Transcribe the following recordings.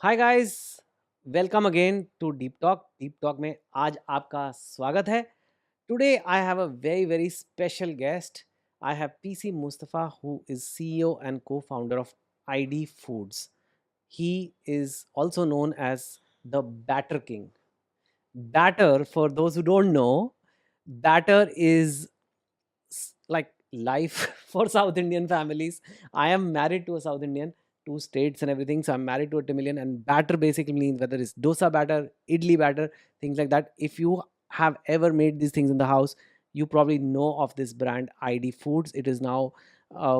Hi guys, welcome again to deep talk. Deep talk में आज आपका स्वागत है। Today I have a very very special guest. I have PC Mustafa who is CEO and co-founder of ID Foods. He is also known as the Batter King. Batter, for those who don't know, batter is like life for South Indian families. I am married to a South Indian, two states and everything. So I'm married to a Tamilian, and batter basically means whether it's dosa batter, idli batter, things like that. If you have ever made these things in the house, you probably know of this brand ID Foods. It is now a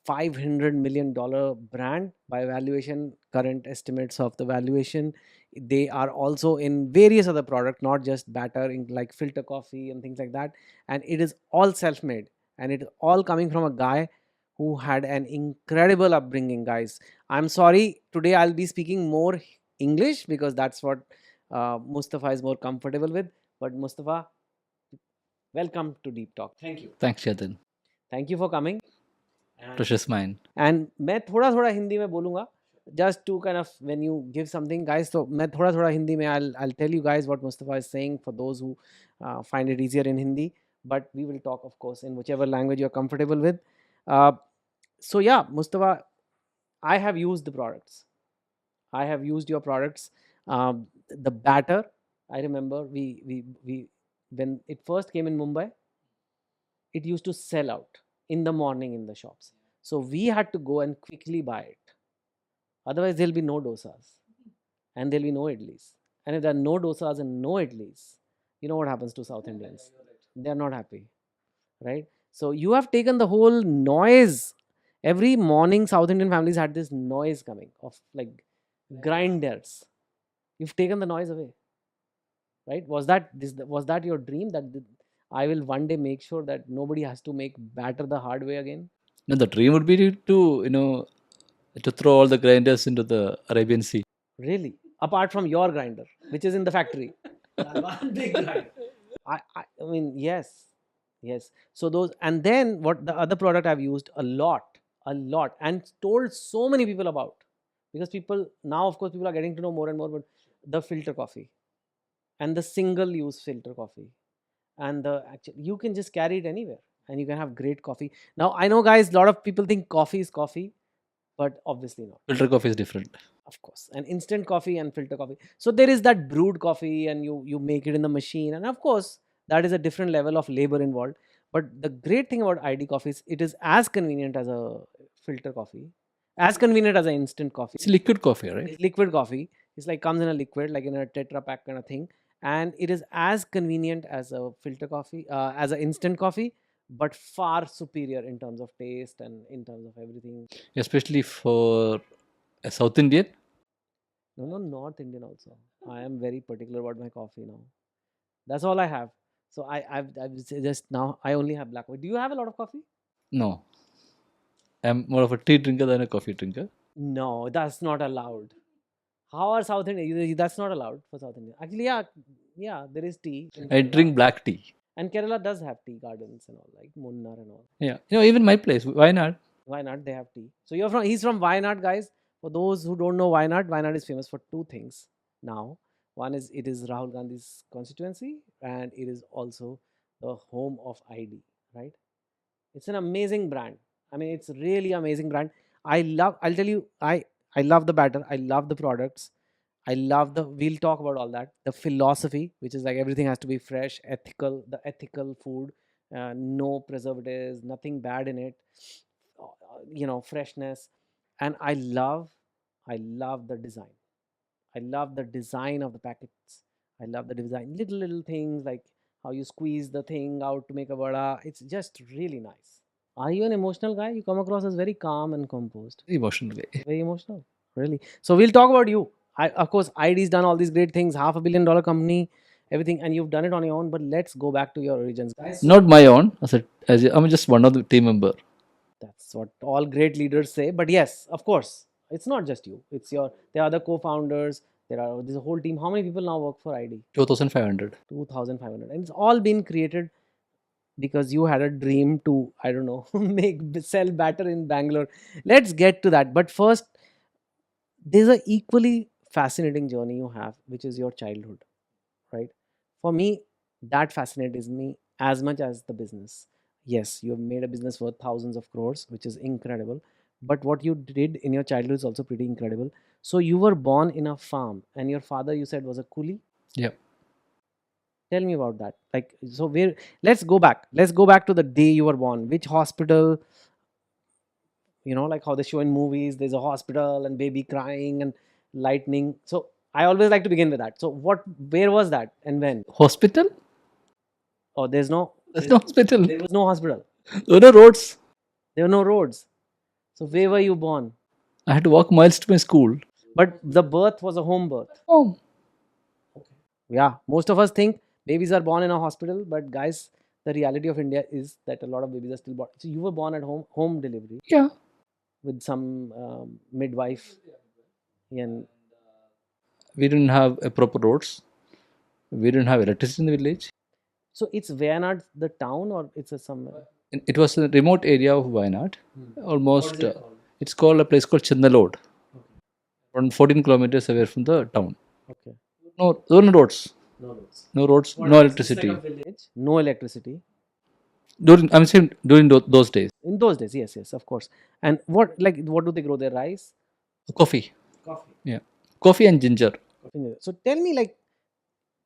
$500 million brand by valuation. Current estimates of the valuation. They are also in various other products, not just batter, in like filter coffee and things like that. And it is all self-made, and it is all coming from a guy who had an incredible upbringing. Guys, I'm sorry, today I'll be speaking more English because that's what Mustafa is more comfortable with. But Mustafa, welcome to Deep Talk. Thank you. Thanks, Chetan. Thank you for coming. Precious mine. And मैं थोड़ा थोड़ा हिंदी में बोलूँगा just to kind of when you give something guys. So मैं थोड़ा थोड़ा हिंदी में I'll tell you guys what Mustafa is saying for those who find it easier in Hindi, but we will talk of course in whichever language you're comfortable with. uh, so yeah, Mustafa, I have used the products. I have used your products. The batter, I remember we when it first came in Mumbai, it used to sell out in the morning in the shops. So we had to go and quickly buy it. Otherwise, there'll be no dosas and there'll be no idlis. And if there are no dosas and no idlis, you know what happens to South Indians? They're not happy, right? So you have taken the whole noise. Every morning, South Indian families had this noise coming of like grinders. You've taken the noise away, right? Was that your dream that I will one day make sure that nobody has to make batter the hard way again? No, the dream would be to throw all the grinders into the Arabian Sea. Really? Apart from your grinder, which is in the factory. One big grinder. I mean, yes, yes. So those, and then what the other product I've used a lot, and told so many people about, because people now, of course, people are getting to know more and more. But the filter coffee and the single use filter coffee, and the actual, you can just carry it anywhere and you can have great coffee. Now I know, guys, a lot of people think coffee is coffee, but obviously not. Filter coffee is different. Of course, and instant coffee and filter coffee. So there is that brewed coffee, and you make it in the machine, and of course that is a different level of labor involved. But the great thing about ID coffee is it is as convenient as a filter coffee, as convenient as an instant coffee. It's liquid coffee, right? It's liquid coffee. It's like comes in a liquid, like in a Tetra Pak kind of thing, and it is as convenient as a filter coffee, as an instant coffee, but far superior in terms of taste and in terms of everything. Especially for a South Indian. No, North Indian also. I am very particular about my coffee now. That's all I have. So I've just now I only have black coffee. Do you have a lot of coffee? No, I'm more of a tea drinker than a coffee drinker. No, that's not allowed. How are South Indian? That's not allowed for South Indian. Actually, yeah, there is tea. I drink black tea. And Kerala does have tea gardens and all, like Munnar and all. Yeah, even my place. Why not? Wayanad, they have tea. So he's from Wayanad, guys. For those who don't know Wayanad is famous for two things now. One is it is Rahul Gandhi's constituency, and it is also the home of ID, right? It's an amazing brand. I mean, it's really amazing brand. I'll tell you, I love the batter. I love the products. We'll talk about all that. The philosophy, which is like everything has to be fresh, ethical, the ethical food, no preservatives, nothing bad in it, freshness. And I love the design. I love the design of the packets. I love the design, little things like how you squeeze the thing out to make a vada. It's just really nice. Are you an emotional guy? You come across as very calm and composed. Emotional way. Very emotional, really. So we'll talk about you. Of course, ID's done all these great things, $500 million company, everything, and you've done it on your own. But let's go back to your origins, guys. Not my own. I'm just one of the team member. That's what all great leaders say. But yes, of course, it's not just you. There are other co-founders. There's a whole team. How many people now work for ID? 2,500. 2,500, and it's all been created because you had a dream to, I don't know, sell batter in Bangalore. Let's get to that. But first, there's a equally fascinating journey you have, which is your childhood, right? For me, that fascinates me as much as the business. Yes, you have made a business worth thousands of crores, which is incredible. But what you did in your childhood is also pretty incredible. So you were born in a farm, and your father, you said, was a coolie. Yeah. Tell me about that. Like, so where? Let's go back. Let's go back to the day you were born. Which hospital? Like how they show in movies. There's a hospital and baby crying and lightning. So I always like to begin with that. So what? Where was that and when? Hospital? Oh, there's no. There's no hospital. There was no hospital. There were no roads. There were no roads. So where were you born? I had to walk miles to my school. But the birth was a home birth. Oh, Yeah, most of us think babies are born in a hospital, but guys, the reality of India is that a lot of babies are still born. So you were born at home delivery yeah. with some midwife, and We didn't have a proper roads. We didn't have electricity in the village. so it's Wayanad, the town, or it's a somewhere. It was a remote area of Wayanad. What is Almost, it called? it's called a place called Chandalod, around 14 kilometers away from the town. Okay, No, there were no roads. no roads. No roads, What no else? It's like electricity. a village. No electricity I'm saying during those days. in those days. Yes, yes, of course. And what do they grow there? Rice, Coffee. coffee. Yeah. Coffee and ginger. So tell me, like,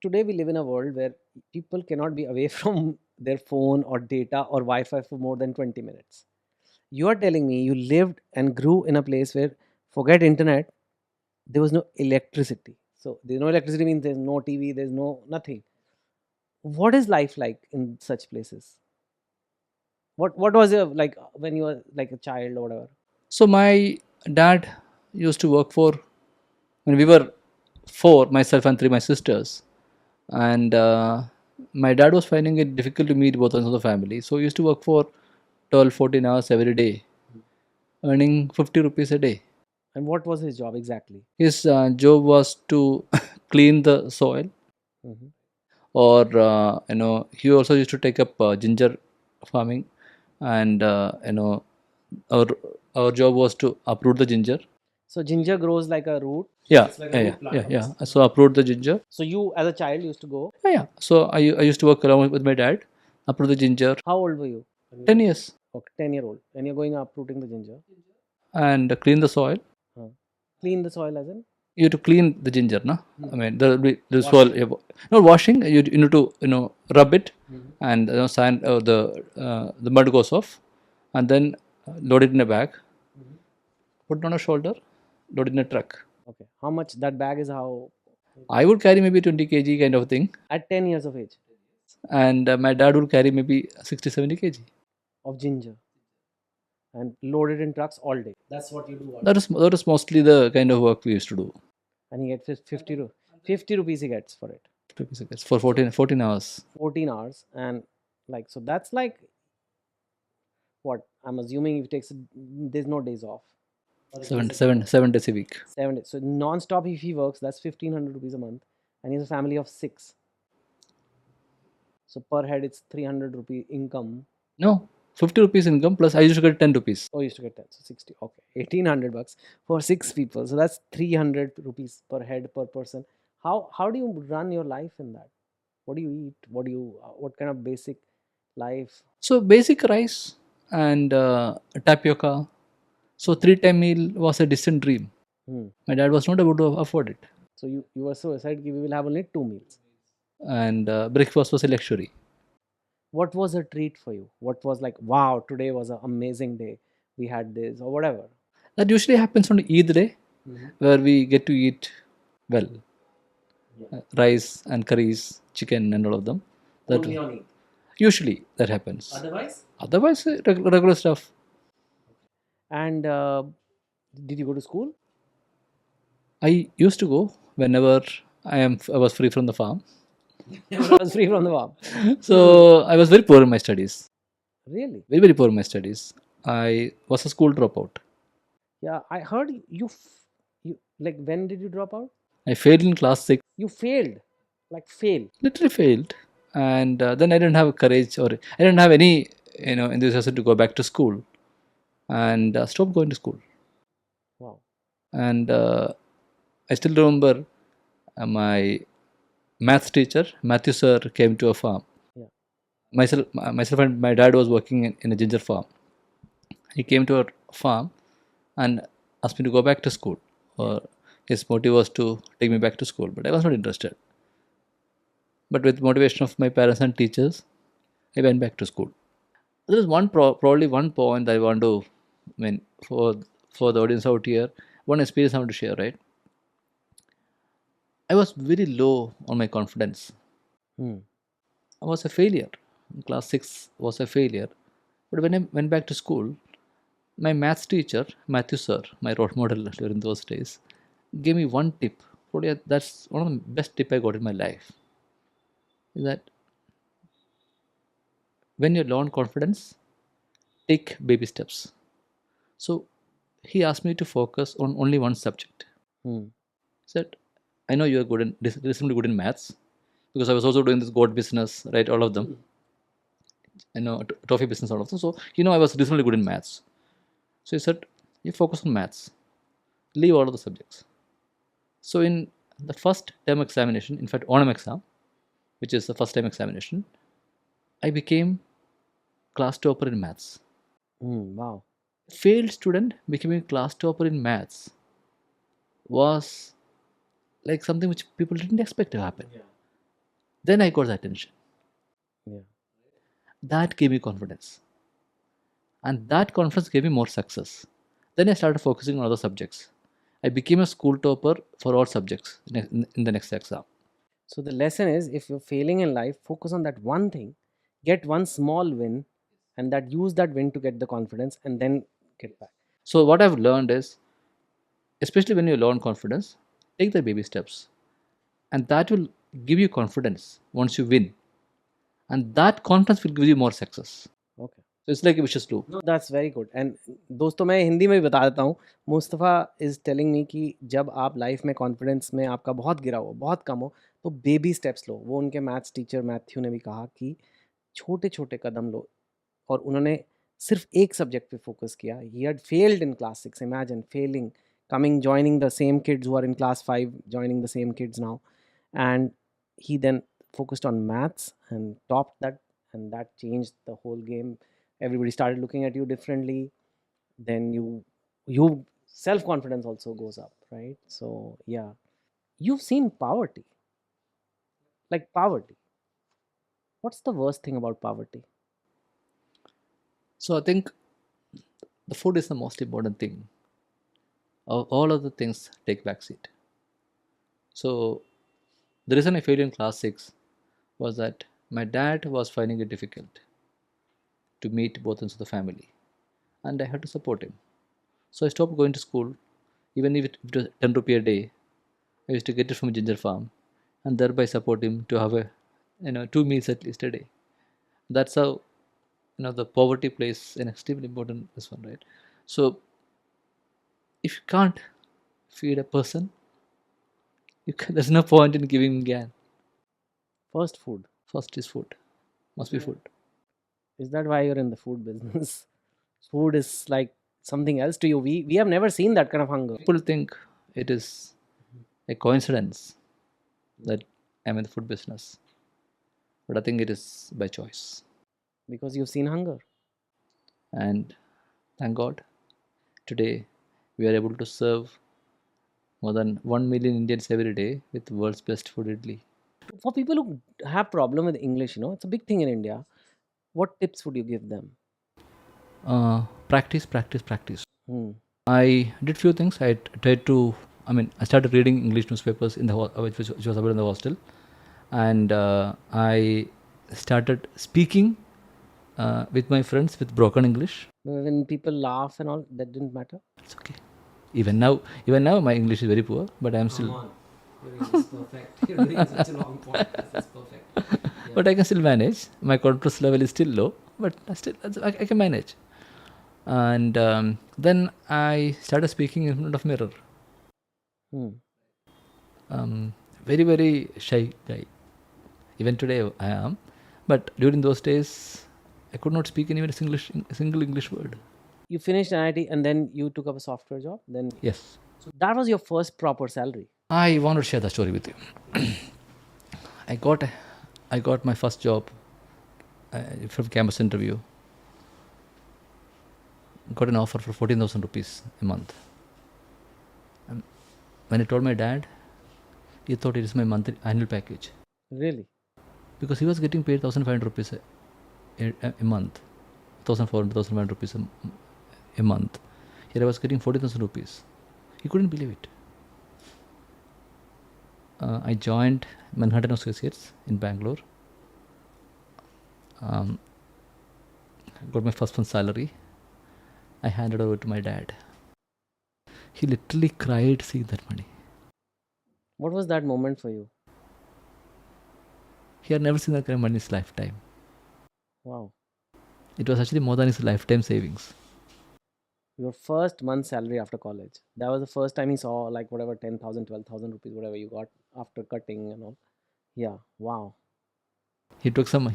today we live in a world where people cannot be away from their phone or data or Wi-Fi for more than 20 minutes. You are telling me you lived and grew in a place where, forget internet, there was no electricity. So there's no electricity means there's no TV, there's no nothing. What is life like in such places? What was it like when you were like a child or whatever? So my dad used to work for, when we were four, myself and three my sisters, and my dad was finding it difficult to meet both ends of the family. So he used to work for 12, 14 hours every day, earning 50 rupees a day. And what was his job exactly? His job was to clean the soil, Mhm. or he also used to take up ginger farming, and our our job was to uproot the ginger. So ginger grows like a root. Yeah, It's like yeah, a yeah, root yeah, plant. yeah. So uproot the ginger. So you, as a child, used to go. Yeah, yeah. So I used to work along with my dad, uproot the ginger. How old were you? 10 years, Okay, 10-year-old. And you're going uprooting the ginger. and clean the soil. Huh. Clean the soil as in? You have to clean the ginger, no? I mean the Washing. soil. Not washing. You need to rub it, Mhm. and sand the mud goes off, and then load it in a bag, put it on a shoulder, load it in a truck. Okay. How much that bag is how I would carry maybe 20 kg kind of thing, at 10 years of age and my dad would carry maybe 60, 70 kg. of ginger and load it in trucks all day. That's what you do all day. That is mostly the kind of work we used to do. And he gets 50 rupees he gets for it. For 14 hours. 14 hours. And like, so that's like what I'm assuming if it takes, there's no days off. Seven days a week. 7 days. So non-stop if he works, that's 1500 rupees a month. And he has a family of 6. So per head, it's 300 rupee income. No, 50 rupees income plus I used to get 10 rupees. Oh, you used to get 10. So 60. Okay. 1800 bucks for 6 people. So that's 300 rupees per head per person. How do you run your life in that? What do you eat? What kind of basic life? So basic rice and tapioca. So 3 time meal was a distant dream. Hmm. My dad was not able to afford it, So you were so excited we will have only 2 meals. and breakfast was a luxury. What was a treat for you? What was like, wow, today was an amazing day. We had this or whatever. That usually happens on Eid day, where we get to eat well, rice and curries, chicken, and all of them. That Only on Eid. usually that happens. Otherwise, regular stuff. And did you go to school? I used to go whenever I was free from the farm. I was free from the farm. So I was very poor in my studies. Really? Very, very poor in my studies. I was a school dropout. Yeah, I heard you like, when did you drop out? I failed in class 6, You failed. Like fail. literally failed. And then I didn't have courage, or I didn't have any enthusiasm to go back to school, and stopped going to school. Wow. And I still remember my maths teacher, Matthew sir, came to a farm. Yeah. Myself and my dad was working in a ginger farm. He came to our farm and asked me to go back to school. Or his motive was to take me back to school, but I was not interested. But with motivation of my parents and teachers, I went back to school. There is probably one point that I want to, I mean, for the audience out here, one experience I want to share. Right, I was very low on my confidence. Hmm. I was a failure. Class six was a failure. But when I went back to school, my maths teacher, Matthew sir, my role model during those days, gave me one tip. Probably that's one of the best tip I got in my life. Is that when you're low on confidence, take baby steps. So he asked me to focus on only one subject. Hmm. He said, I know you're reasonably good in maths because I was also doing this goat business, right? All of them, I know toffee business, all of them. So I was reasonably good in maths. So he said, you focus on maths, leave all of the subjects. So in the first term examination, in fact, Onam exam, which is the first time examination, I became class topper in maths. Hmm. Wow. Failed student becoming class topper in maths was like something which people didn't expect to happen. Yeah. Then I got the attention. Yeah. That gave me confidence. And that confidence gave me more success. Then I started focusing on other subjects. I became a school topper for all subjects in the next exam. So the lesson is, if you're failing in life, focus on that one thing, get one small win, and that use that win to get the confidence, and then get back. So what I've learned is, especially when you learn confidence, take the baby steps. And that will give you confidence once you win. And that confidence will give you more success. Okay. So it's like a vicious loop. No, that's very good. And दोस्तों मैं हिंदी में भी बता देता हूँ. Mustafa is telling me कि जब आप लाइफ में कॉन्फिडेंस में आपका बहुत गिरा हो, बहुत कम हो, तो बेबी स्टेप्स लो. वो उनके मैथ्स टीचर मैथ्यू ने भी कहा कि छोटे-छोटे कदम लो. और उन्होंने सिर्फ एक सब्जेक्ट पे फोकस किया. He had failed in class 6. Imagine failing, coming joining the same kids who are in class 5, joining the same kids now. And he then focused on maths and topped that, and that changed the whole game. Everybody started looking at you differently. Then you self confidence also goes up, right? So yeah, you've seen poverty. Like poverty, what's the worst thing about poverty? So I think the food is the most important thing. All other things take backseat. So the reason I failed in class 6 was that my dad was finding it difficult to meet both ends of the family, and I had to support him. So I stopped going to school, even if it was 10 rupee a day. I used to get it from Ginger Farm, and thereby support him to have a 2 meals at least a day. That's how the poverty plays an extremely important this one, right? So if you can't feed a person, there's no point in giving again. First, food. First is food, must be food. Is that why you're in the food business? Food is like something else to you. We have never seen that kind of hunger. People think it is a coincidence that I'm in the food business, but I think it is by choice. Because you've seen hunger. And thank God, today we are able to serve more than 1 million Indians every day with world's best food idli. For people who have problem with English, it's a big thing in India. What tips would you give them? Practice, practice, practice. Hmm. I did few things. I started reading English newspapers in the which was available in the hostel, and I started speaking with my friends with broken English. When people laugh and all, that didn't matter. It's okay. Even now, my English is very poor, but I'm still. Come on. Your English is perfect. You're doing such a long podcast. That's perfect. But I can still manage. My confidence level is still low, but I can manage. And then I started speaking in front of mirror. Hmm. Very very shy guy. Even today I am, but during those days I could not speak even a single English word. You finished NIT and then you took up a software job. Then Yes. so that was your first proper salary. I want to share the story with you. I got I got my first job from campus interview. Got an offer for 14,000 rupees a month. When I told my dad, he thought it is my monthly annual package Really? because he was getting paid 1,500 rupees a month, 1,400, 1,500 rupees a month. Here I was getting 40,000 rupees. He couldn't believe it. I joined Manhattan Associates in Bangalore. Got my first month salary. I handed over to my dad. He literally cried seeing that money. What was that moment for you? He had never seen that kind of money in his lifetime. Wow. It was actually more than his lifetime savings. Your first month salary after college. That was the first time he saw like whatever 10,000, 12,000 rupees, whatever you got after cutting and all. Yeah. Wow. He took some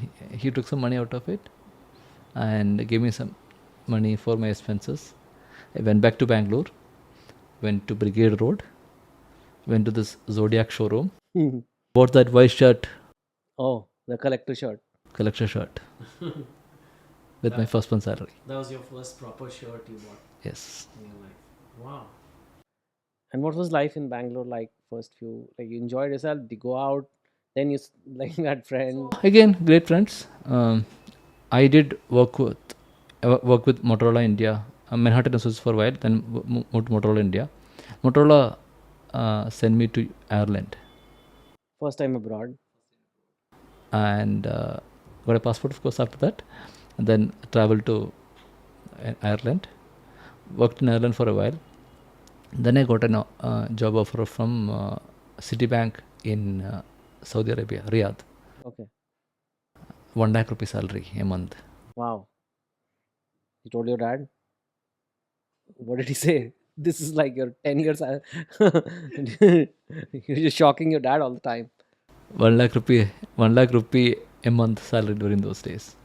money out of it and gave me some money for my expenses. I went back to Bangalore, went to Brigade Road, went to this Zodiac showroom, bought that white shirt, Oh, the collector shirt. collector shirt, with my first month salary. That was your first proper shirt you bought Yes. in your life. Wow. And what was life in Bangalore like? First few, like you enjoyed yourself? Did you go out? Then you like you had friends. Again, great friends. I did work with Motorola India, Manhattan Associates for a while, then moved to Motorola India. Motorola sent me to Ireland First time abroad. and got a passport, of course, after that. And then traveled to Ireland, worked in Ireland for a while. Then I got a job offer from Citibank in Saudi Arabia, Riyadh. Okay. 1 lakh rupee salary a month. Wow. You told your dad? What did he say? This is like your 10 years. You're just shocking your dad all the time. 1 lakh rupee a month salary during those days.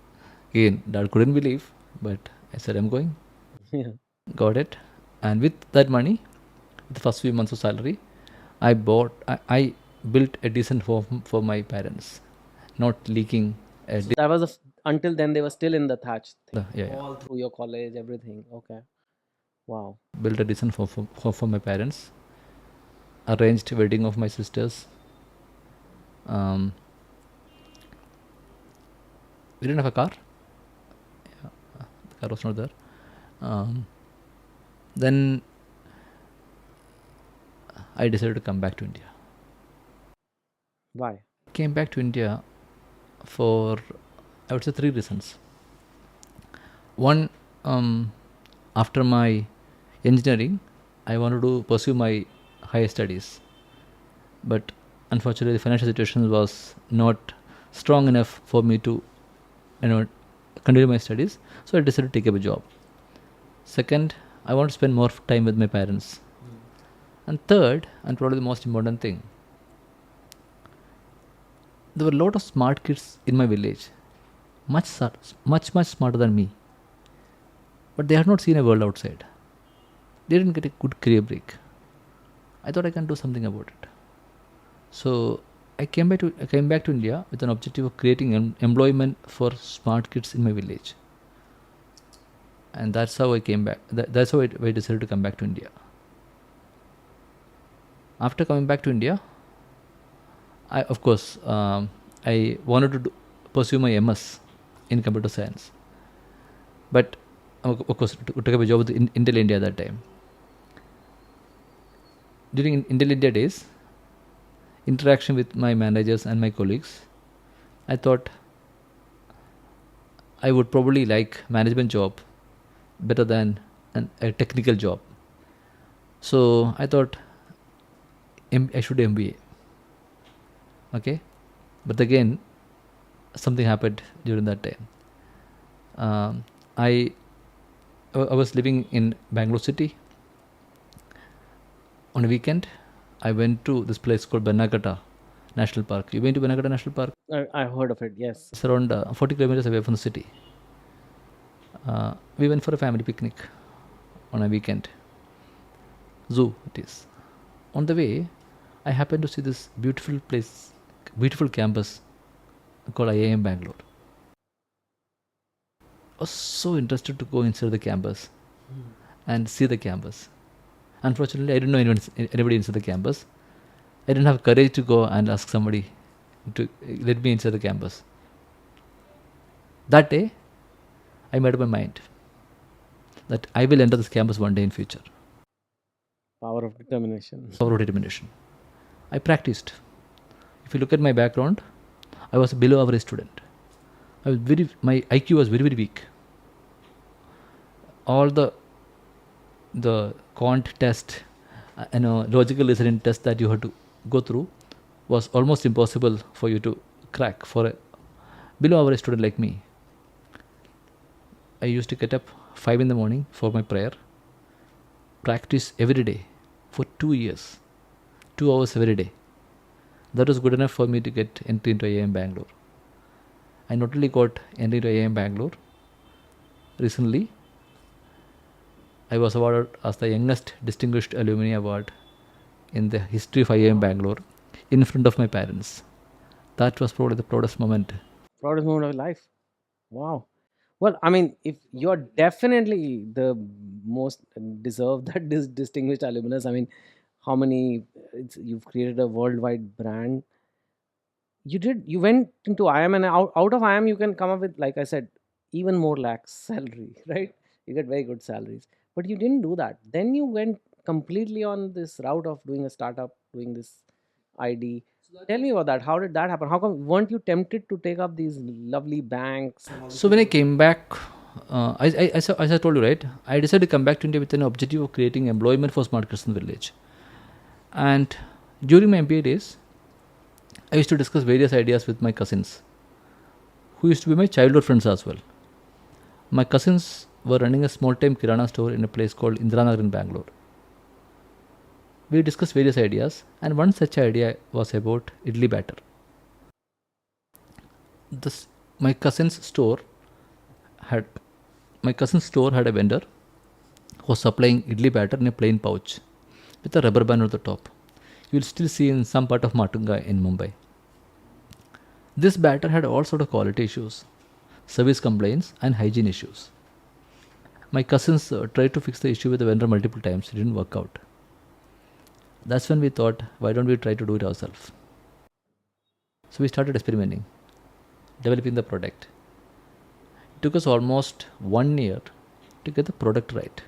Again, dad couldn't believe, but I said, I'm going. Yeah. Got it. And with that money, the first few months of salary, I built a decent home for my parents, not leaking. So that was until then they were still in the thatch thing. Yeah. All through your college, everything. Okay. Wow. Built a decent home for my parents. Arranged wedding of my sisters. We didn't have a car. Yeah, the car was not there. Then I decided to come back to India. Why? Came back to India for, I would say, 3 reasons. One, after my engineering, I wanted to pursue my higher studies, but unfortunately, the financial situation was not strong enough for me to, continue my studies. So I decided to take up a job. Second, I want to spend more time with my parents. And third, and probably the most important thing, there were a lot of smart kids in my village, much smarter than me, but they had not seen a world outside. They didn't get a good career break. I thought I can do something about it. So I came back to India with an objective of creating employment for smart kids in my village, and that's how I came back. That's how I decided to come back to India. After coming back to India, I wanted to pursue my MS in computer science, but of course took up a job with Intel India at that time. During Intel India days, interaction with my managers and my colleagues, I thought I would probably like management job better than a technical job. So I thought I should do MBA. Okay, but again, something happened during that time. I was living in Bangalore city. On a weekend, I went to this place called Banagata National Park. You been to Banagata National Park? I heard of it. Yes. It's around 40 kilometers away from the city. We went for a family picnic on a weekend. Zoo it is. On the way, I happened to see this beautiful place, beautiful campus called IIM Bangalore. I was so interested to go inside the campus and see the campus. Unfortunately, I didn't know anybody inside the campus. I didn't have courage to go and ask somebody to let me inside the campus. That day, I made up my mind that I will enter this campus one day in future. Power of determination. Power of determination. I practiced. If you look at my background, I was a below average student. My IQ was very very weak. All the quant test, logical reasoning test that you had to go through was almost impossible for you to crack for a below average student like me. I used to get up 5 in the morning for my prayer, practice every day for 2 years, 2 hours every day. That was good enough for me to get entry into IIM Bangalore. I not only got entry into IIM Bangalore, recently I was awarded as the youngest distinguished alumni award in the history of IIM Bangalore in front of my parents. That was probably the proudest moment. Proudest moment of life. Wow. Well, I mean, if you're definitely the most deserved that distinguished alumnus, I mean, how many you've created a worldwide brand. You went into IM, and out of IM you can come up with, like I said, even more lakhs salary, right? You get very good salaries, but you didn't do that. Then you went completely on this route of doing a startup, doing this ID. Tell me about that. How did that happen? How come weren't you tempted to take up these lovely banks and all this? So when I came back, as I told you, right, I decided to come back to India with an objective of creating employment for smart Christian village. And during my MBA days, I used to discuss various ideas with my cousins, who used to be my childhood friends as well. My cousins were running a small-time kirana store in a place called Indiranagar in Bangalore. We discussed various ideas, and one such idea was about idli batter. This my cousin's store had my cousin's store had a vendor who was supplying idli batter in a plain pouch with a rubber band on the top. You will still see in some part of Matunga in Mumbai. This batter had all sort of quality issues, service complaints, and hygiene issues. My cousins tried to fix the issue with the vendor multiple times. It didn't work out. That's when we thought, why don't we try to do it ourselves? So we started experimenting, developing the product. It took us almost 1 year to get the product right,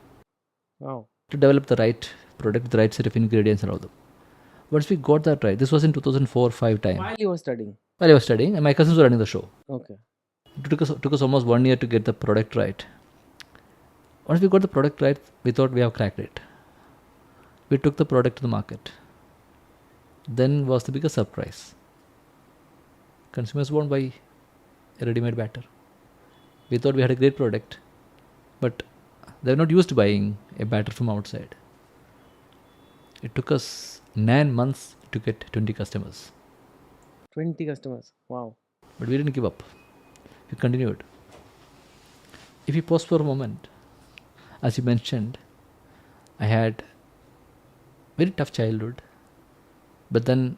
Wow. to develop the right product, the right set of ingredients and all that. Once we got that right, this was in 2004-5 time. While you were studying. While I was studying, and my cousins were running the show. Okay. It took us almost 1 year to get the product right. Once we got the product right, we thought we have cracked it. We took the product to the market. Then was the biggest surprise. Consumers won't buy a ready-made batter. We thought we had a great product, but they're not used to buying a batter from outside. It took us 9 months to get 20 customers. 20 customers. Wow. But we didn't give up. We continued. If you pause for a moment, as you mentioned, I had very tough childhood, but then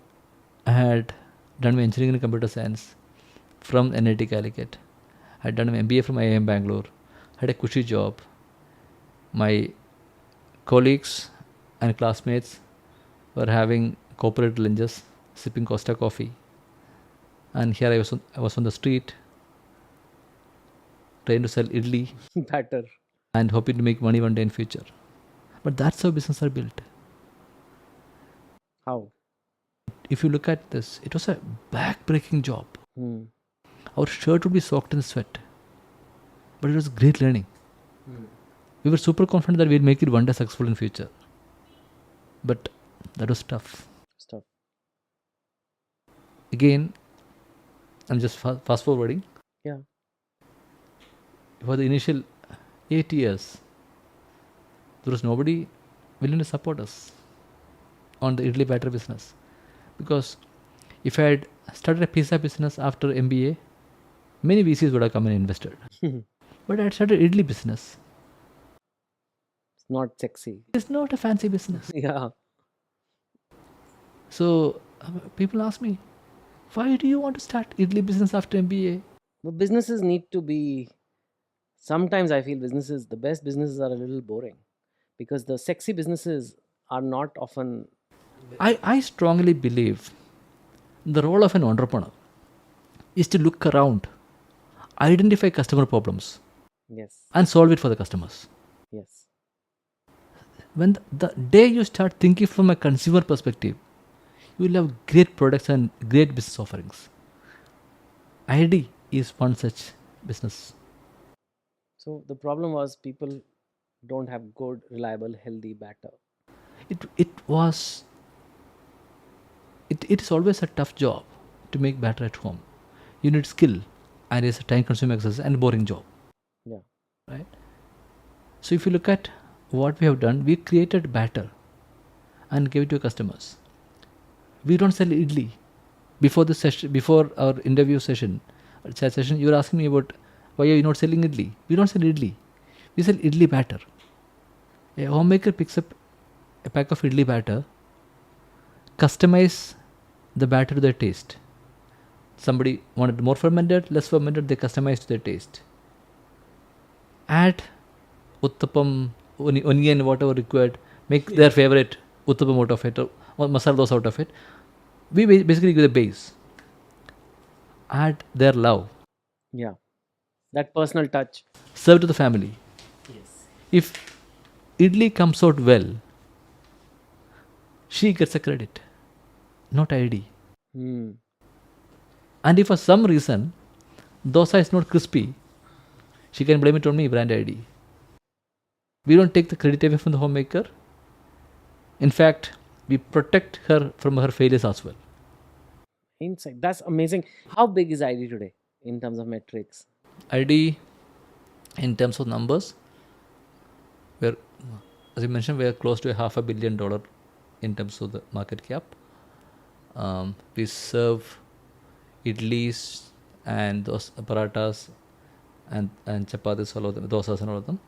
I had done my engineering in computer science from NIT Calicut. I had done my MBA from IIM Bangalore. Had a cushy job. My colleagues and classmates were having corporate lunches, sipping Costa coffee, and here I was on the street trying to sell idli Batter. and hoping to make money one day in future. But that's how businesses are built. How? If you look at this, it was a back-breaking job. Hmm. Our shirt would be soaked in sweat, but it was great learning. We were super confident that we'd make it one day successful in future, but that was tough. Stuff. Again, I'm just fast forwarding. Yeah. For the initial 8 years, there was nobody willing to support us on the idli batter business, because if I had started a pizza business after MBA, many VCs would have come and invested. But I had started idli business. It's not sexy. It's not a fancy business. Yeah. So people ask me, why do you want to start idli business after MBA? But businesses need to be. Sometimes I feel businesses, the best businesses are a little boring because the sexy businesses are not often. I strongly believe the role of an entrepreneur is to look around, identify customer problems, Yes, and solve it for the customers. yes, When the day you start thinking from a consumer perspective, you will have great products and great business offerings. ID is one such business. so the problem was people don't have good, reliable, healthy batter. It is always a tough job to make batter at home. You need skill, and it's a time consuming exercise and boring job, Yeah, right? So if you look at what we have done, we created batter and gave it to customers. We don't sell idli. Before the session, before our interview session, chat session, you were asking me about why are you not selling idli. We don't sell idli. We sell idli batter. A homemaker picks up a pack of idli batter, customize the batter to their taste. Somebody wanted more fermented, less fermented, they customize to their taste. Add uttapam, onion, whatever required, make their favorite uttapam out of it, or masala dosa out of it. We basically give the base. Add their love. yeah, that personal touch. Serve to the family. Yes. If idli comes out well, she gets a credit, not ID. Hmm. And if for some reason dosa is not crispy, she can blame it on me, brand ID. We don't take the credit away from the homemaker. In fact, we protect her from her failures as well. Insight. That's amazing. How big is ID today in terms of metrics? ID, in terms of numbers, we're, as you mentioned, we are close to a $500 million in terms of the market cap. We serve idlis and those paratas and chapatis, all of them, dosas and all of them,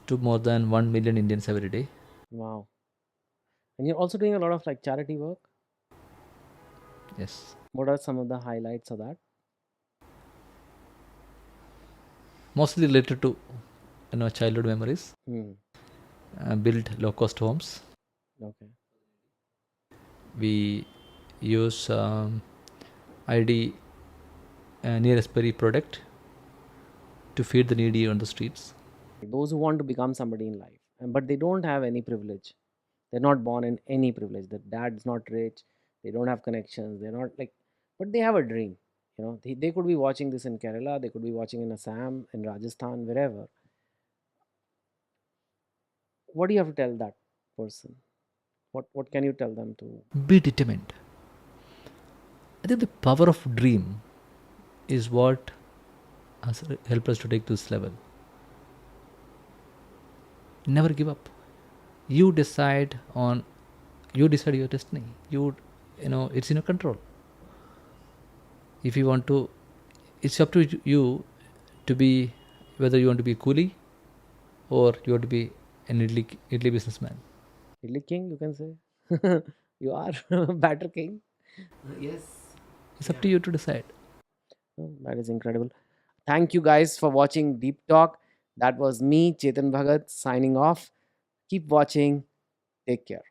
to more than 1 million Indians every day. Wow. And you're also doing a lot of like charity work. Yes. What are some of the highlights of that? Mostly related to childhood memories. Hmm. Build low cost homes. Okay. We use ID near expiry product to feed the needy on the streets. Those who want to become somebody in life, but they don't have any privilege. They're not born in any privilege. Their dad's not rich. They don't have connections. They're not like, but they have a dream. They could be watching this in Kerala. They could be watching in Assam, in Rajasthan, wherever. What do you have to tell that person? What can you tell them to? Be determined. I think the power of dream is what has helped us to take to this level. Never give up. You decide on. You decide your destiny. It's in your control. If you want to, it's up to you to be whether you want to be a coolie or you want to be an idli businessman. Idli king, you can say. You are batter king. Yes. It's up to you to decide. Oh, that is incredible. Thank you guys for watching Deep Talk. That was me, Chetan Bhagat, signing off. Keep watching. Take care.